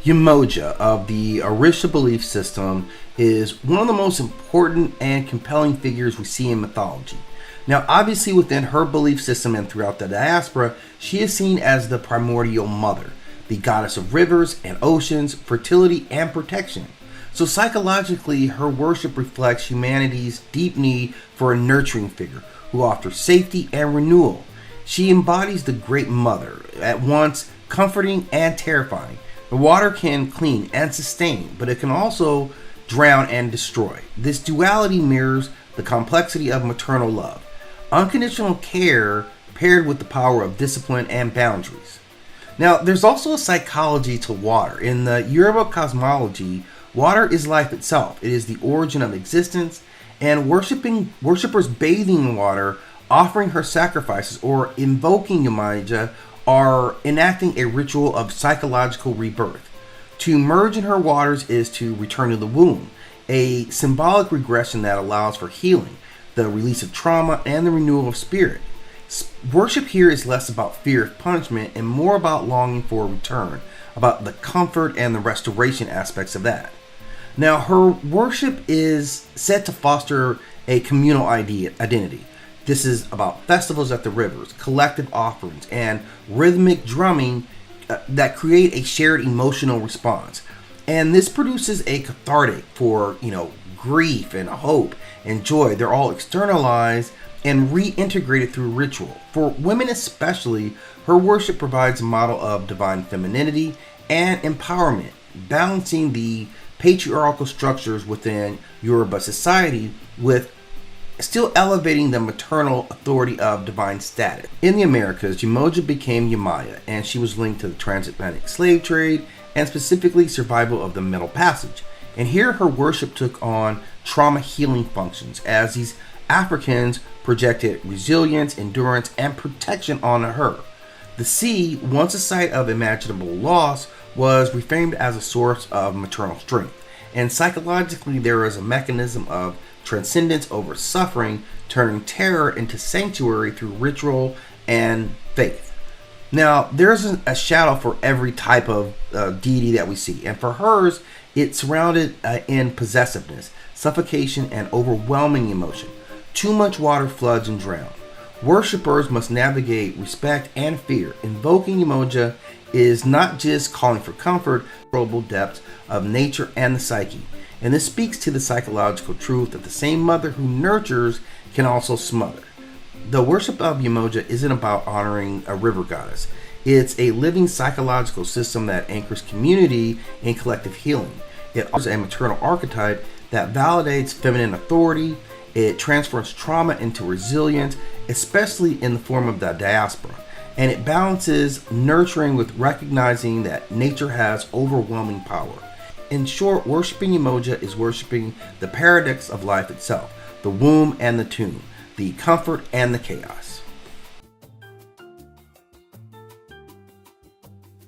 Yemoja of the Orisha belief system is one of the most important and compelling figures we see in mythology. Now, obviously within her belief system and throughout the diaspora, she is seen as the primordial mother, the goddess of rivers and oceans, fertility and protection. So psychologically, her worship reflects humanity's deep need for a nurturing figure who offers safety and renewal. She embodies the Great Mother, at once comforting and terrifying. The water can clean and sustain, but it can also drown and destroy. This duality mirrors the complexity of maternal love, unconditional care paired with the power of discipline and boundaries. Now, there's also a psychology to water. In the Yoruba cosmology, water is life itself. It is the origin of existence, and worshippers bathing in water, offering her sacrifices, or invoking Yemoja are enacting a ritual of psychological rebirth. To merge in her waters is to return to the womb, a symbolic regression that allows for healing, the release of trauma, and the renewal of spirit. Worship here is less about fear of punishment and more about longing for a return, about the comfort and the restoration aspects of that. Now, her worship is said to foster a communal identity. This is about festivals at the rivers, collective offerings, and rhythmic drumming that create a shared emotional response. And this produces a cathartic for, grief and hope and joy. They're all externalized and reintegrated through ritual. For women especially, her worship provides a model of divine femininity and empowerment, balancing the patriarchal structures within Yoruba society with still elevating the maternal authority of divine status. In the Americas, Yemoja became Yemaya, and she was linked to the transatlantic slave trade and specifically survival of the Middle Passage. And here her worship took on trauma healing functions as these Africans projected resilience, endurance, and protection onto her. The sea, once a site of imaginable loss, was reframed as a source of maternal strength. And psychologically, there is a mechanism of transcendence over suffering, turning terror into sanctuary through ritual and faith. Now, there's a shadow for every type of deity that we see, and for hers, it's surrounded in possessiveness, suffocation, and overwhelming emotion. Too much water floods and drowns. Worshippers must navigate respect and fear. Invoking Yemoja is not just calling for comfort, but the depths of nature and the psyche. And this speaks to the psychological truth that the same mother who nurtures can also smother. The worship of Yemoja isn't about honoring a river goddess. It's a living psychological system that anchors community in collective healing. It offers a maternal archetype that validates feminine authority. It transforms trauma into resilience, especially in the form of the diaspora. And it balances nurturing with recognizing that nature has overwhelming power. In short, worshiping Yemoja is worshiping the paradox of life itself, the womb and the tomb, the comfort and the chaos.